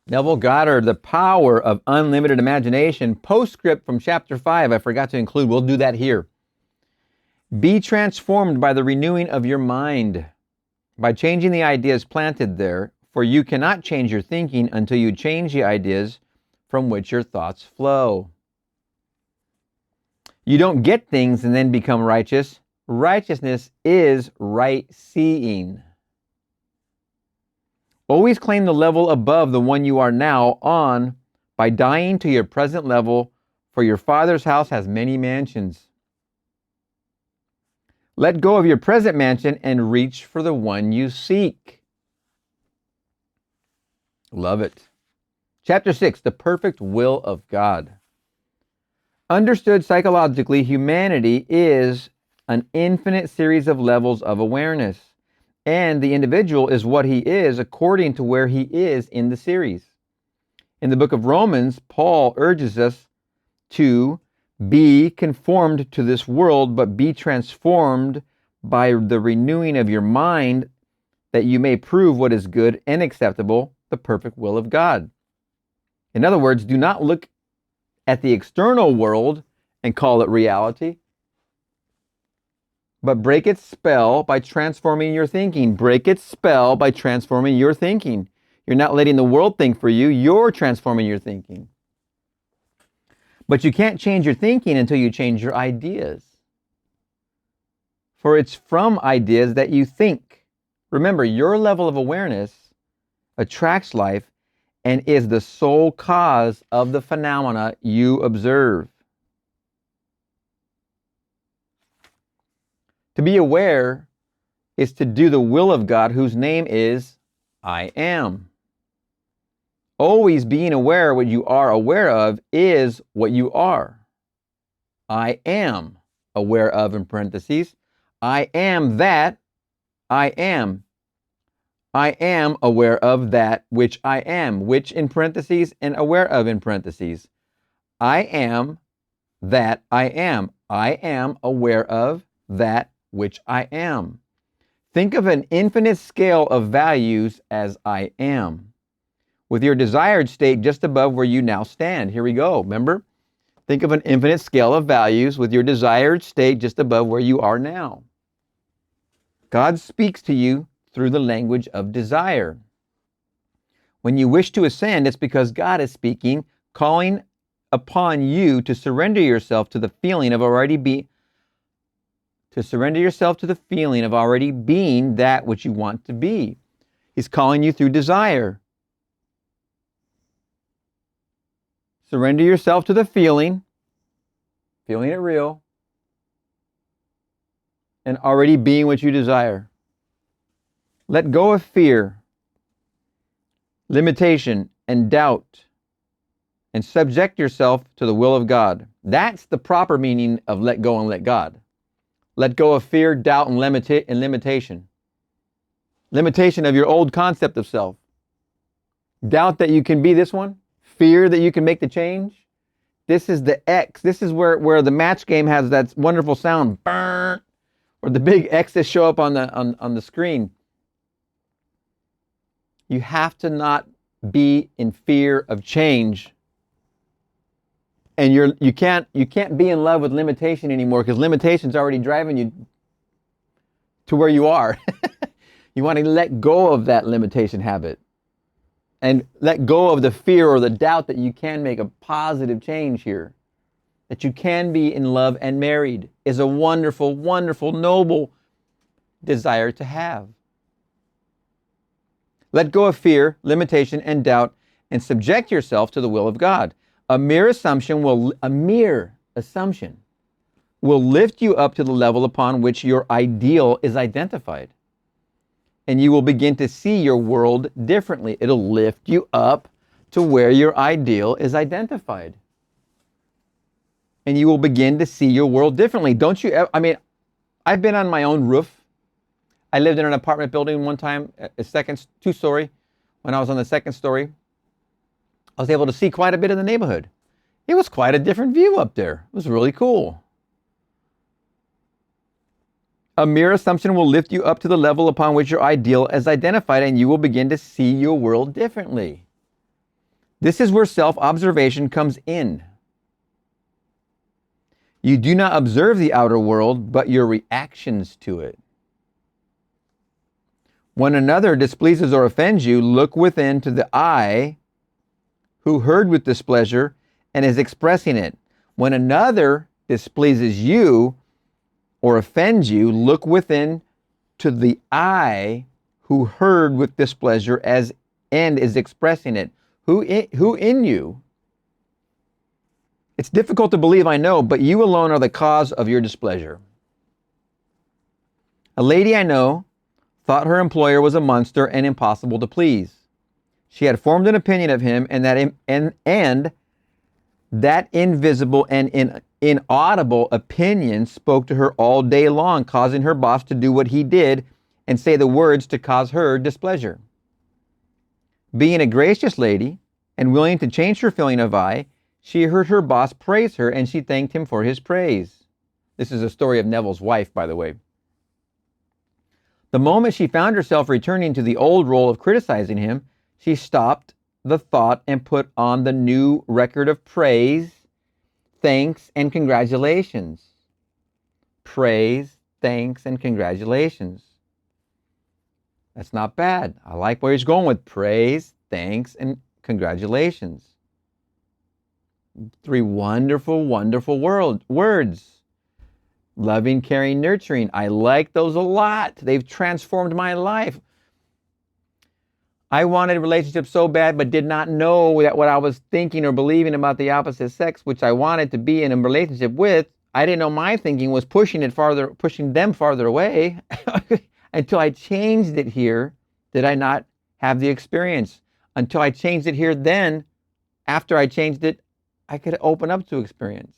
Neville Goddard, The Power of Unlimited Imagination, postscript from chapter 5. I forgot to include. We'll do that here. Be transformed by the renewing of your mind, by changing the ideas planted there, for you cannot change your thinking until you change the ideas from which your thoughts flow. You don't get things and then become righteous. Righteousness is right seeing. Always claim the level above the one you are now on by dying to your present level, for your Father's house has many mansions. Let go of your present mansion and reach for the one you seek. Love it. Chapter 6, The Perfect Will of God. Understood psychologically, humanity is an infinite series of levels of awareness, and the individual is what he is according to where he is in the series. In the book of Romans, Paul urges us to be conformed to this world, but be transformed by the renewing of your mind, that you may prove what is good and acceptable, the perfect will of God. In other words, do not look at the external world and call it reality, but break its spell by transforming your thinking. Break its spell by transforming your thinking. You're not letting the world think for you. You're transforming your thinking. But you can't change your thinking until you change your ideas. For it's from ideas that you think. Remember, your level of awareness attracts life and is the sole cause of the phenomena you observe. To be aware is to do the will of God, whose name is I am. Always being aware of what you are aware of is what you are. I am aware of, in parentheses. I am that I am. I am aware of that which I am, which in parentheses and aware of in parentheses. I am that I am. I am aware of that which I am. Think of an infinite scale of values as I am, with your desired state just above where you now stand. Here we go. Remember? Think of an infinite scale of values with your desired state just above where you are now. God speaks to you through the language of desire. When you wish to ascend, it's because God is speaking, calling upon you to surrender yourself to the feeling of already being that which you want to be. He's calling you through desire. Surrender yourself to the feeling it real, and already being what you desire. Let go of fear, limitation, and doubt, and subject yourself to the will of God. That's the proper meaning of let go and let God. Let go of fear, doubt, and limitation. Limitation of your old concept of self. Doubt that you can be this one. Fear that you can make the change. This is the X. This is where the match game has that wonderful sound. Burn. Or the big X's show up on the screen. You have to not be in fear of change. And you can't be in love with limitation anymore, because limitation's already driving you to where you are. You want to let go of that limitation habit and let go of the fear or the doubt that you can make a positive change here. That you can be in love and married is a wonderful, wonderful, noble desire to have. Let go of fear, limitation, and doubt, and subject yourself to the will of God. A mere assumption will lift you up to the level upon which your ideal is identified. And you will begin to see your world differently. It'll lift you up to where your ideal is identified. And you will begin to see your world differently. Don't you ever, I've been on my own roof. I lived in an apartment building one time, two-story. When I was on the second story, I was able to see quite a bit of the neighborhood. It was quite a different view up there. It was really cool. A mere assumption will lift you up to the level upon which your ideal is identified, and you will begin to see your world differently. This is where self-observation comes in. You do not observe the outer world, but your reactions to it. When another displeases or offends you, look within to the I who heard with displeasure and is expressing it. When another displeases you or offends you, look within to the I who heard with displeasure and is expressing it. Who in you? It's difficult to believe, I know, but you alone are the cause of your displeasure. A lady I know thought her employer was a monster and impossible to please. She had formed an opinion of him, and that invisible and inaudible opinion spoke to her all day long, causing her boss to do what he did and say the words to cause her displeasure. Being a gracious lady and willing to change her feeling of I, she heard her boss praise her, and she thanked him for his praise. This is a story of Neville's wife, by the way. The moment she found herself returning to the old role of criticizing him, she stopped the thought and put on the new record of praise, thanks, and congratulations. Praise, thanks, and congratulations. That's not bad. I like where he's going with praise, thanks, and congratulations. 3 wonderful, wonderful words. Loving, caring, nurturing. I like those a lot. They've transformed my life. I wanted a relationship so bad, but did not know that what I was thinking or believing about the opposite sex, which I wanted to be in a relationship with, I didn't know my thinking was pushing them farther away. Until I changed it here, did I not have the experience. Until I changed it here, then, after I changed it, I could open up to experience.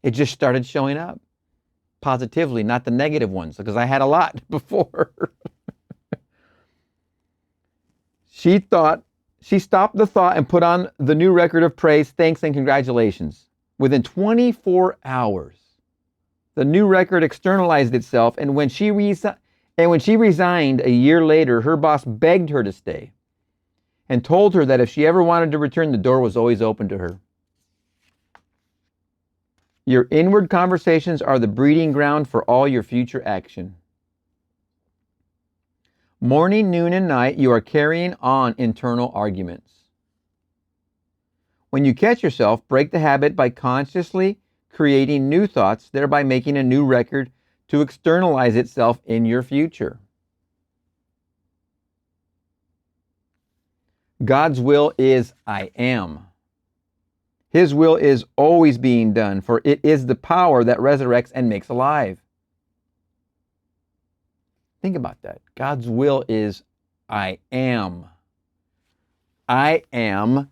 It just started showing up. Positively, not the negative ones, because I had a lot before. She stopped the thought and put on the new record of praise, thanks, and congratulations. Within 24 hours, the new record externalized itself, and when she resigned a year later, her boss begged her to stay and told her that if she ever wanted to return, the door was always open to her. Your inward conversations are the breeding ground for all your future action. Morning, noon, and night, you are carrying on internal arguments. When you catch yourself, break the habit by consciously creating new thoughts, thereby making a new record to externalize itself in your future. God's will is I am. His will is always being done, for it is the power that resurrects and makes alive. Think about that. God's will is I am. I am.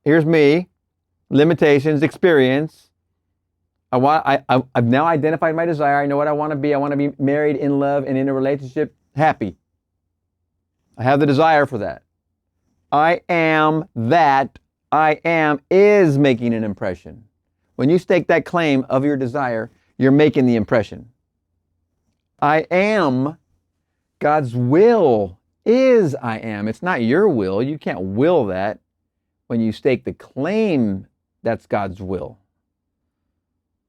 Here's me. Limitations, experience. I've now identified my desire. I know what I want to be. I want to be married, in love, and in a relationship, happy. I have the desire for that. I am that. I am is making an impression. When you stake that claim of your desire, you're making the impression. I am. God's will is I am. It's not your will. You can't will that. When you stake the claim, that's God's will.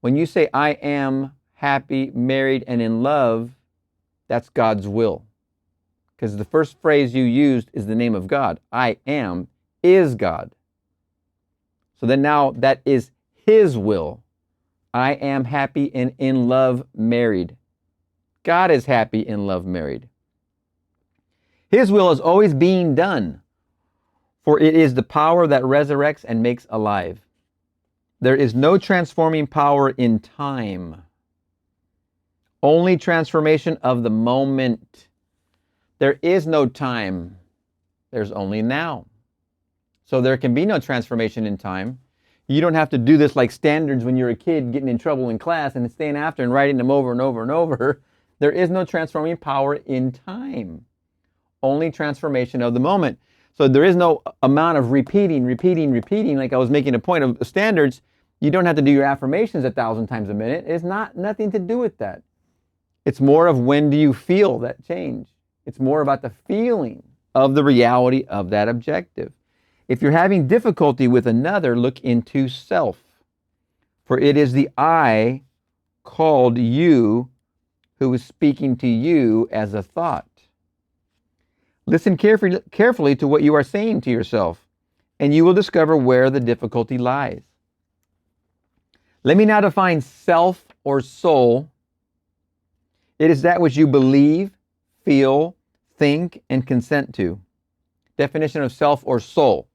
When you say I am happy, married, and in love, that's God's will. Because the first phrase you used is the name of God. I am is God. So then now that is His will. I am happy and in love, married. God is happy, in love, married. His will is always being done, for it is the power that resurrects and makes alive. There is no transforming power in time, only transformation of the moment. There is no time, there's only now. So there can be no transformation in time. You don't have to do this like standards when you're a kid getting in trouble in class and staying after and writing them over and over and over. There is no transforming power in time. Only transformation of the moment. So there is no amount of repeating. Like I was making a point of standards. You don't have to do your affirmations 1,000 times a minute. It's nothing to do with that. It's more of when do you feel that change. It's more about the feeling of the reality of that objective. If you're having difficulty with another, look into self. For it is the I called you who is speaking to you as a thought. Listen carefully to what you are saying to yourself, and you will discover where the difficulty lies. Let me now define self or soul. It is that which you believe, feel, think, and consent to. Definition of self or soul.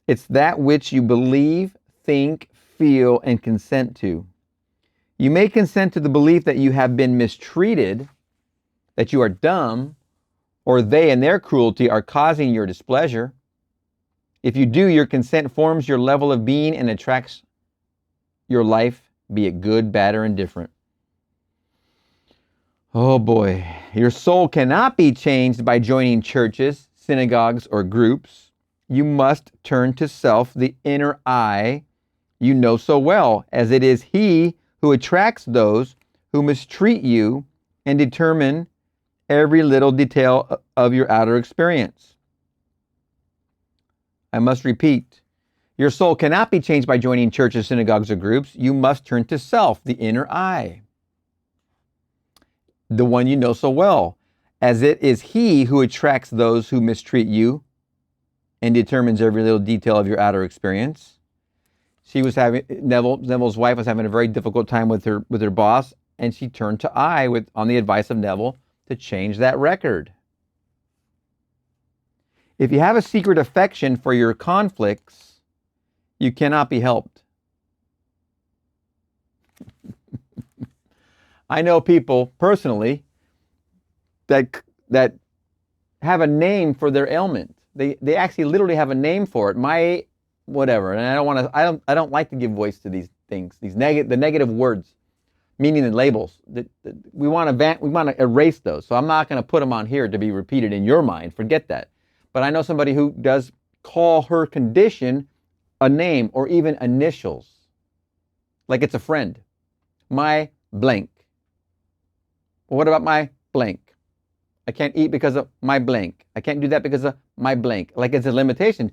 It's that which you believe, think, feel, and consent to. You may consent to the belief that you have been mistreated, that you are dumb, or they and their cruelty are causing your displeasure. If you do, your consent forms your level of being and attracts your life, be it good, bad, or indifferent. Oh boy, your soul cannot be changed by joining churches, synagogues, or groups. You must turn to self, the inner I you know so well, as it is he who attracts those who mistreat you and determine every little detail of your outer experience. I must repeat, your soul cannot be changed by joining churches, synagogues, or groups. You must turn to self, the inner I, the one you know so well, as it is he who attracts those who mistreat you and determines every little detail of your outer experience. Neville's wife was having a very difficult time with her boss, and she turned to I on the advice of Neville to change that record. If you have a secret affection for your conflicts, you cannot be helped. I know people personally that have a name for their ailment. They actually literally have a name for it. My whatever, and I don't like to give voice to these things, the negative words, meaning and labels. We want to erase those. So I'm not going to put them on here to be repeated in your mind. Forget that. But I know somebody who does call her condition a name or even initials, like it's a friend. My blank. Well, what about my blank? I can't eat because of my blank. I can't do that because of my blank. Like it's a limitation.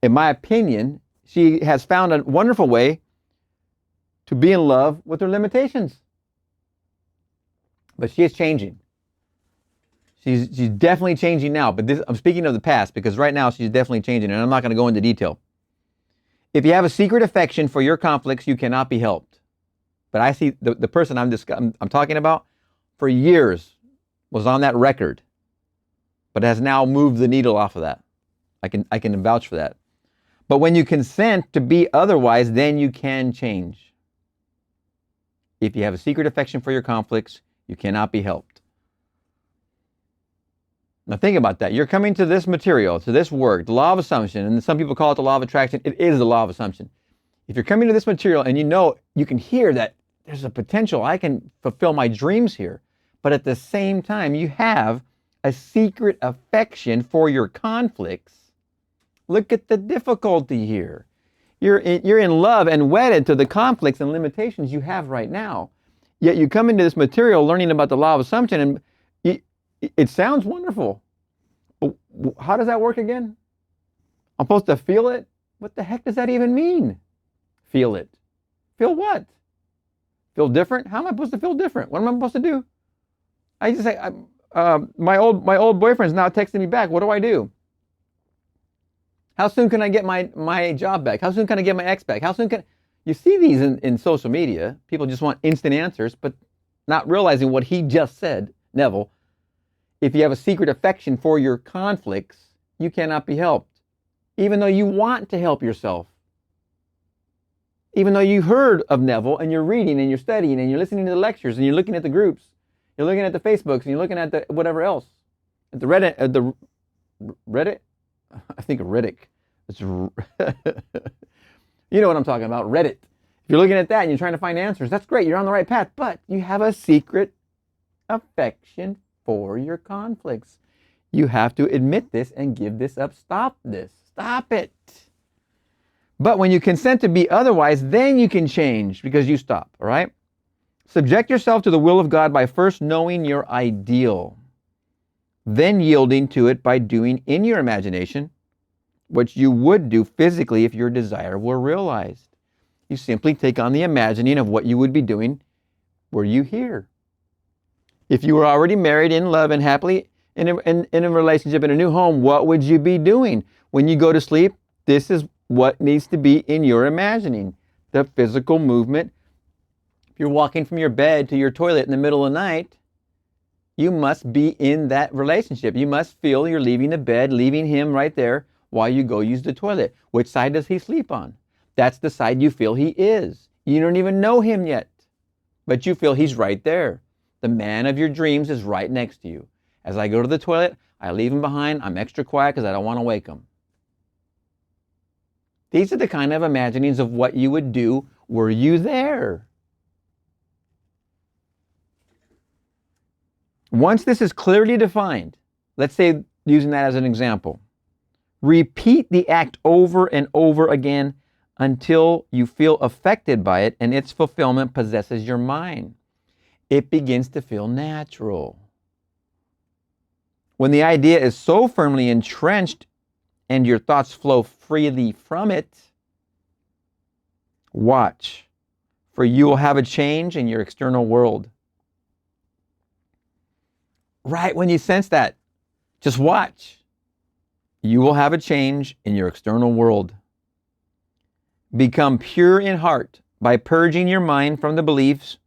In my opinion, she has found a wonderful way to be in love with her limitations. But she is changing. She's definitely changing now. But I'm speaking of the past because right now she's definitely changing, and I'm not going to go into detail. If you have a secret affection for your conflicts, you cannot be helped. But I see the person I'm talking about for years was on that record, but has now moved the needle off of that. I can vouch for that. But when you consent to be otherwise, then you can change. If you have a secret affection for your conflicts, you cannot be helped. Now think about that. You're coming to this material, to this work, the law of assumption, and some people call it the law of attraction. It is the law of assumption. If you're coming to this material and you can hear that there's a potential, I can fulfill my dreams here, but at the same time, you have a secret affection for your conflicts. Look at the difficulty here. You're in love and wedded to the conflicts and limitations you have right now. Yet you come into this material learning about the law of assumption, and it sounds wonderful. But how does that work again? I'm supposed to feel it? What the heck does that even mean? Feel it. Feel what? Feel different? How am I supposed to feel different? What am I supposed to do? I just say, my old boyfriend's now texting me back. What do I do? How soon can I get my job back? How soon can I get my ex back? How soon can... You see these in social media. People just want instant answers, but not realizing what he just said, Neville. If you have a secret affection for your conflicts, you cannot be helped. Even though you want to help yourself. Even though you heard of Neville and you're reading and you're studying and you're listening to the lectures and you're looking at the groups, you're looking at the Facebooks and you're looking at the whatever else. At the Reddit? I think of Riddick. You know what I'm talking about, Reddit. If you're looking at that and you're trying to find answers, that's great. You're on the right path, but you have a secret affection for your conflicts. You have to admit this and give this up. Stop this. Stop it. But when you consent to be otherwise, then you can change because you stop, all right? Subject yourself to the will of God by first knowing your ideal, then yielding to it by doing in your imagination what you would do physically if your desire were realized. You simply take on the imagining of what you would be doing were you here. If you were already married, in love, and happily in a relationship, in a new home, what would you be doing? When you go to sleep, this is what needs to be in your imagining. The physical movement. If you're walking from your bed to your toilet in the middle of the night, you must be in that relationship. You must feel you're leaving the bed, leaving him right there while you go use the toilet. Which side does he sleep on? That's the side you feel he is. You don't even know him yet, but you feel he's right there. The man of your dreams is right next to you. As I go to the toilet, I leave him behind. I'm extra quiet because I don't want to wake him. These are the kind of imaginings of what you would do were you there. Once this is clearly defined, let's say using that as an example, repeat the act over and over again until you feel affected by it and its fulfillment possesses your mind. It begins to feel natural. When the idea is so firmly entrenched and your thoughts flow freely from it, watch, for you will have a change in your external world. Right when you sense that, just watch. You will have a change in your external world. Become pure in heart by purging your mind from the belief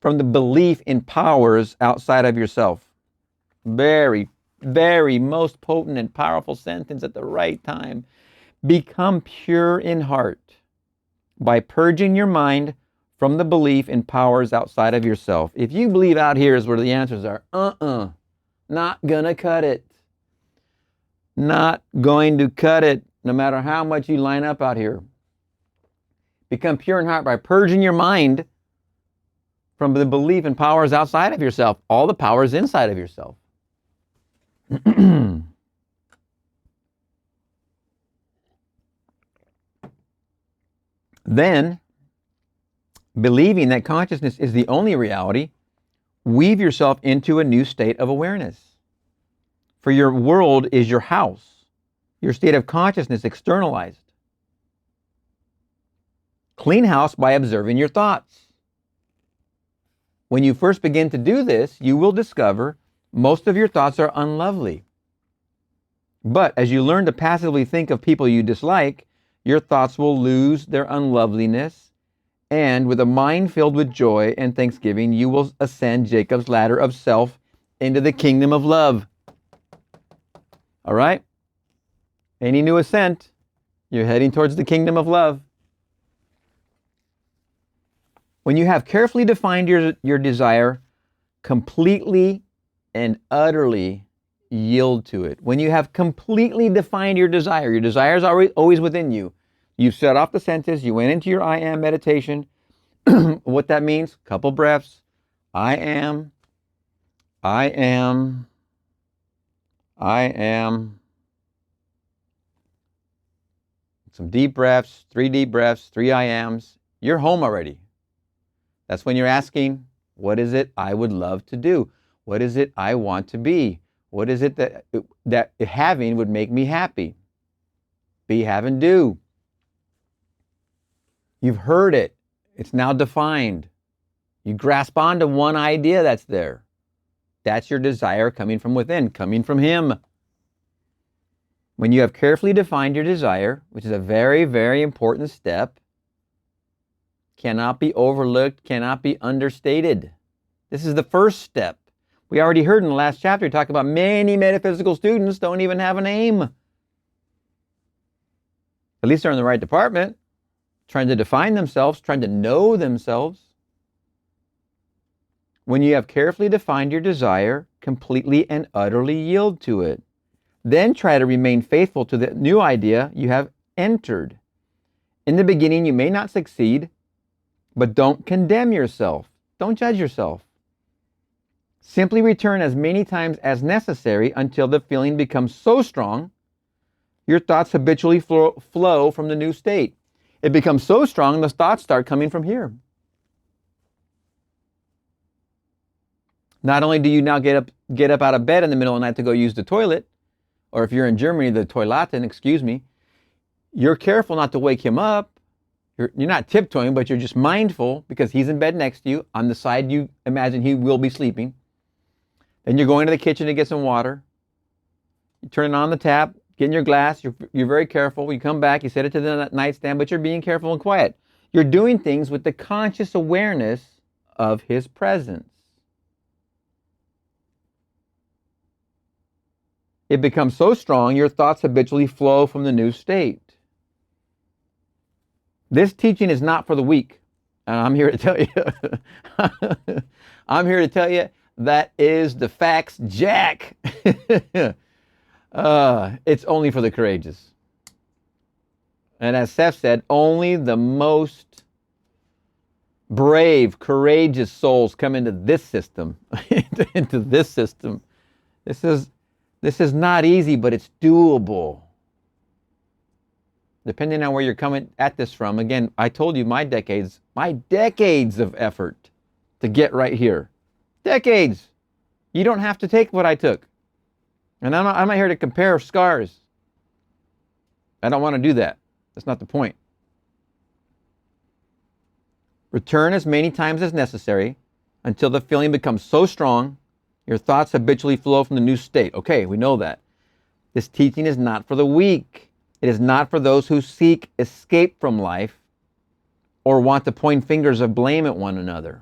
in powers outside of yourself. Very, very most potent and powerful sentence at the right time. Become pure in heart by purging your mind from the belief in powers outside of yourself. If you believe out here is where the answers are, not gonna cut it. Not going to cut it, no matter how much you line up out here. Become pure in heart by purging your mind from the belief in powers outside of yourself. All the powers inside of yourself. Then, believing that consciousness is the only reality, weave yourself into a new state of awareness. For your world is your house, your state of consciousness externalized. Clean house by observing your thoughts. When you first begin to do this, you will discover most of your thoughts are unlovely. But as you learn to passively think of people you dislike, your thoughts will lose their unloveliness, and with a mind filled with joy and thanksgiving, you will ascend Jacob's ladder of self into the kingdom of love. All right? Any new ascent, you're heading towards the kingdom of love. When you have carefully defined your desire, completely and utterly yield to it. When you have completely defined your desire is always within you. You've set off the senses, you went into your I am meditation. What that means, couple breaths. I am. Some deep breaths, 3 deep breaths, 3 I ams. You're home already. That's when you're asking, what is it I would love to do? What is it I want to be? What is it that having would make me happy? Be, have, and do. You've heard it. It's now defined. You grasp onto one idea that's there. That's your desire coming from within, coming from Him. When you have carefully defined your desire, which is a very, very important step, cannot be overlooked, cannot be understated. This is the first step. We already heard in the last chapter, talk about many metaphysical students don't even have an aim. At least they're in the right department, trying to define themselves, trying to know themselves. When you have carefully defined your desire, completely and utterly yield to it. Then try to remain faithful to the new idea you have entered. In the beginning, you may not succeed, but don't condemn yourself. Don't judge yourself. Simply return as many times as necessary until the feeling becomes so strong, your thoughts habitually flow from the new state. It becomes so strong, the thoughts start coming from here. Not only do you now get up out of bed in the middle of the night to go use the toilet, or if you're in Germany, the Toiletten, excuse me, you're careful not to wake him up. You're not tiptoeing, but you're just mindful because he's in bed next to you on the side you imagine he will be sleeping. Then you're going to the kitchen to get some water. You turn on the tap, get in your glass. You're very careful. You come back, you set it to the nightstand, but you're being careful and quiet. You're doing things with the conscious awareness of his presence. It becomes so strong, your thoughts habitually flow from the new state. This teaching is not for the weak. And I'm here to tell you, that is the facts, Jack. It's only for the courageous. And as Seth said, only the most brave, courageous souls come into this system, into this system. This is not easy, but it's doable. Depending on where you're coming at this from. Again, I told you my decades of effort to get right here. Decades. You don't have to take what I took. And I'm not here to compare scars. I don't want to do that. That's not the point. Return as many times as necessary until the feeling becomes so strong, your thoughts habitually flow from the new state. Okay, we know that. This teaching is not for the weak. It is not for those who seek escape from life or want to point fingers of blame at one another.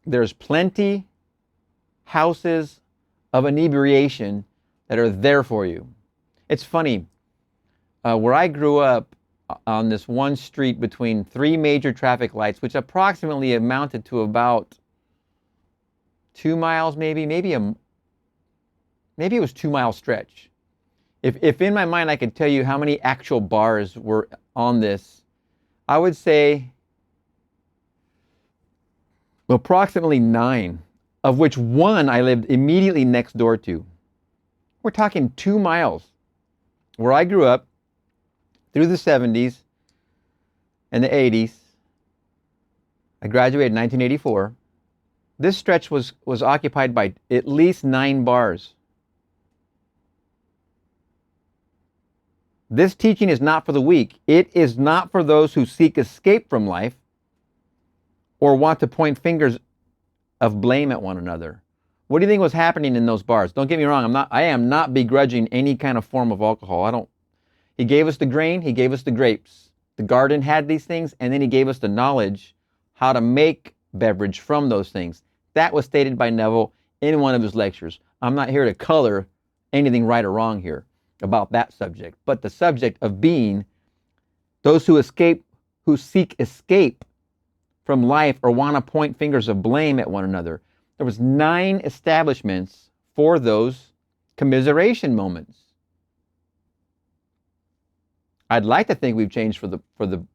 There's plenty houses of inebriation that are there for you. It's funny, where I grew up on this one street between 3 major traffic lights, which approximately amounted to about 2 miles, maybe it was 2 mile stretch. If in my mind I could tell you how many actual bars were on this, I would say approximately 9, of which 1 I lived immediately next door to. We're talking 2 miles. Where I grew up through the 70s and the 80s. I graduated in 1984. This stretch was occupied by at least 9 bars. This teaching is not for the weak. It is not for those who seek escape from life or want to point fingers of blame at one another. What do you think was happening in those bars? Don't get me wrong, I am not begrudging any kind of form of alcohol. He gave us the grain, he gave us the grapes. The garden had these things, and then he gave us the knowledge how to make beverage from those things. That was stated by Neville in one of his lectures. I'm not here to color anything right or wrong here about that subject, but the subject of being those who seek escape from life or want to point fingers of blame at one another. There was 9 establishments for those commiseration moments. I'd like to think we've changed for the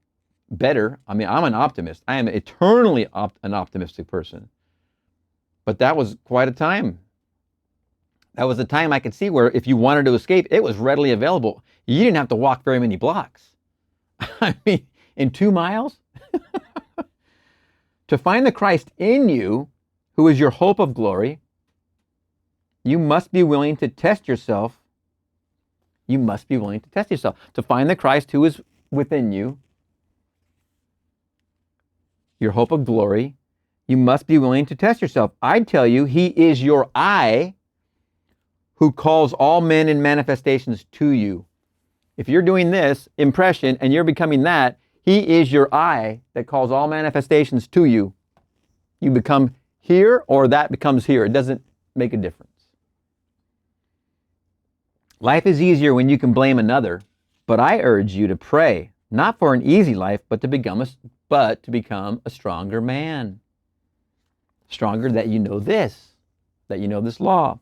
better. I mean, I'm an optimist. I am eternally an optimistic person. But that was quite a time. That was a time I could see where if you wanted to escape, it was readily available. You didn't have to walk very many blocks. I mean, in 2 miles? To find the Christ in you, who is your hope of glory, you must be willing to test yourself. You must be willing to test yourself. To find the Christ who is within you, your hope of glory, you must be willing to test yourself. I tell you, he is your I who calls all men and manifestations to you. If you're doing this impression and you're becoming that, he is your I that calls all manifestations to you. You become here or that becomes here. It doesn't make a difference. Life is easier when you can blame another, but I urge you to pray, not for an easy life, but to become a stronger man. Stronger that you know this law.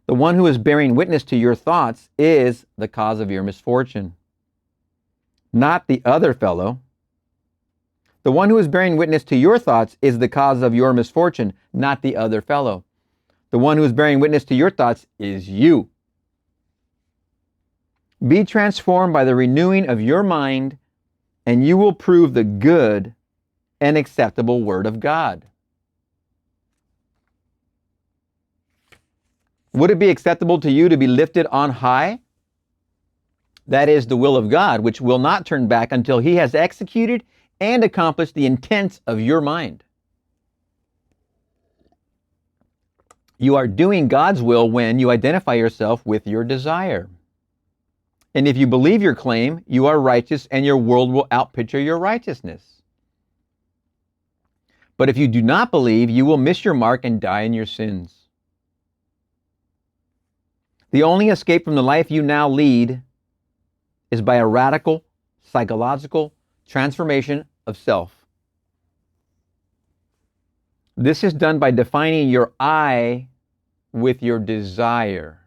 The one who is bearing witness to your thoughts is the cause of your misfortune, not the other fellow. The one who is bearing witness to your thoughts is the cause of your misfortune, not the other fellow. The one who is bearing witness to your thoughts is you. Be transformed by the renewing of your mind, and you will prove the good and acceptable word of God. Would it be acceptable to you to be lifted on high? That is the will of God, which will not turn back until he has executed and accomplished the intents of your mind. You are doing God's will when you identify yourself with your desire. And if you believe your claim, you are righteous and your world will outpicture your righteousness. But if you do not believe, you will miss your mark and die in your sins. The only escape from the life you now lead is by a radical psychological transformation of self. This is done by defining your I with your desire.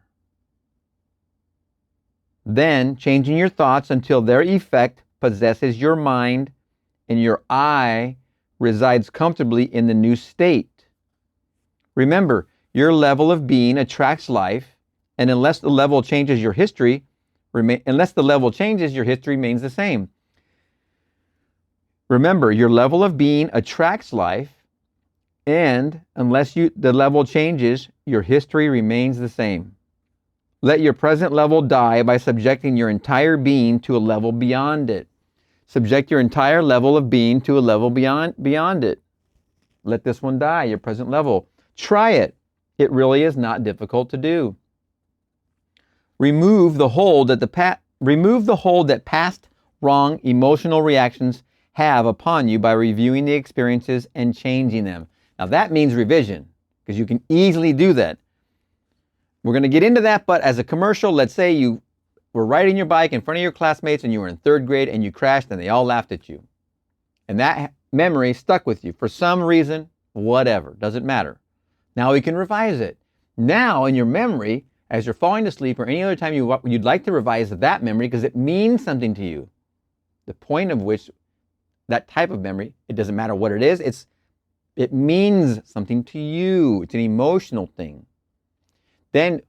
Then changing your thoughts until their effect possesses your mind and your I resides comfortably in the new state. Remember, your level of being attracts life, and unless the level changes, your history remains the same. Remember, your level of being attracts life, and unless the level changes, your history remains the same. Let your present level die by subjecting your entire being to a level beyond it. Subject your entire level of being to a level beyond it. Let this one die, your present level. Try it. It really is not difficult to do. Remove the hold that past wrong emotional reactions have upon you by reviewing the experiences and changing them. Now that means revision, because you can easily do that. We're going to get into that, but as a commercial, let's say you were riding your bike in front of your classmates and you were in 3rd grade and you crashed and they all laughed at you. And that memory stuck with you for some reason, whatever, doesn't matter. Now we can revise it. Now in your memory, as you're falling asleep or any other time you'd like to revise that memory because it means something to you. The point of which, that type of memory, it doesn't matter what it is, it means something to you. It's an emotional thing. Then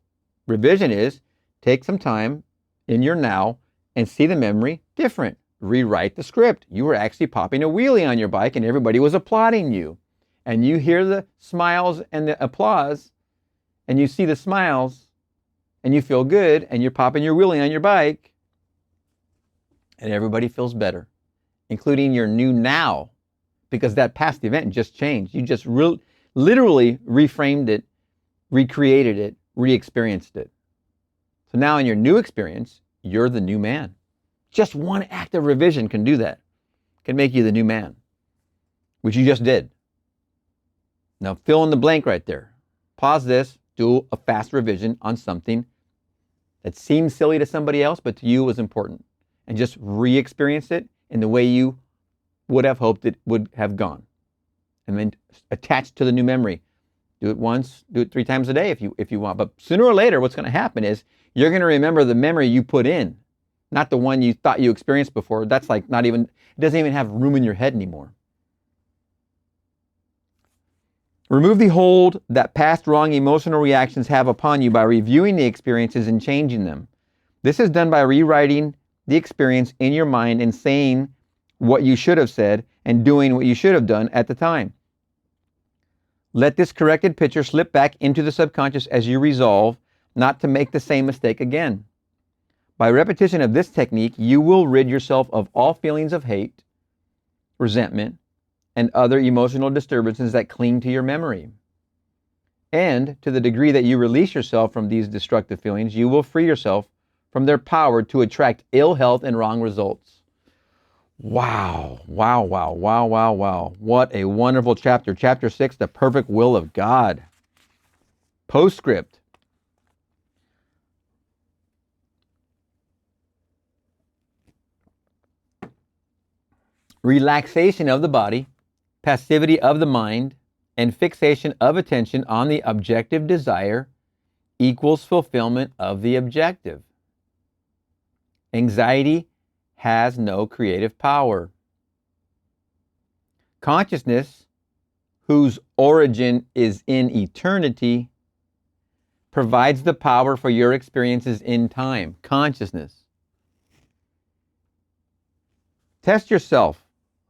revision is take some time in your now and see the memory different. Rewrite the script. You were actually popping a wheelie on your bike and everybody was applauding you. And you hear the smiles and the applause and you see the smiles and you feel good and you're popping your wheelie on your bike and everybody feels better, including your new now, because that past event just changed. You just literally reframed it, recreated it, re-experienced it. So now in your new experience, you're the new man. Just one act of revision can do that. Can make you the new man, which you just did. Now fill in the blank right there. Pause this, do a fast revision on something that seems silly to somebody else, but to you was important. And just re-experience it in the way you would have hoped it would have gone. And then attach to the new memory. Do it once, do it 3 times a day if you want. But sooner or later, what's going to happen is you're going to remember the memory you put in, not the one you thought you experienced before. That's like it doesn't even have room in your head anymore. Remove the hold that past wrong emotional reactions have upon you by reviewing the experiences and changing them. This is done by rewriting the experience in your mind and saying what you should have said and doing what you should have done at the time. Let this corrected picture slip back into the subconscious as you resolve not to make the same mistake again. By repetition of this technique, you will rid yourself of all feelings of hate, resentment, and other emotional disturbances that cling to your memory. And to the degree that you release yourself from these destructive feelings, you will free yourself from their power to attract ill health and wrong results. Wow, wow, wow, wow, wow, wow. What a wonderful chapter. Chapter 6, the perfect will of God. Postscript. Relaxation of the body, passivity of the mind, and fixation of attention on the objective desire equals fulfillment of the objective. Anxiety has no creative power. Consciousness, whose origin is in eternity, provides the power for your experiences in time. Consciousness. Test yourself,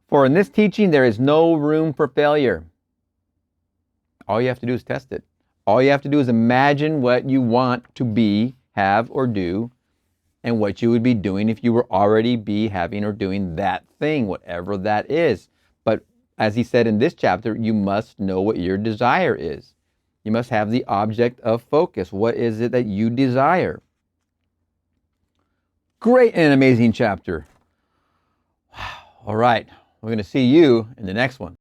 for in this teaching there is no room for failure. All you have to do is test it. All you have to do is imagine what you want to be, have, or do, and what you would be doing if you were already be, having, or doing that thing, whatever that is. But as he said in this chapter, you must know what your desire is. You must have the object of focus. What is it that you desire? Great and amazing chapter. Wow. All right. We're going to see you in the next one.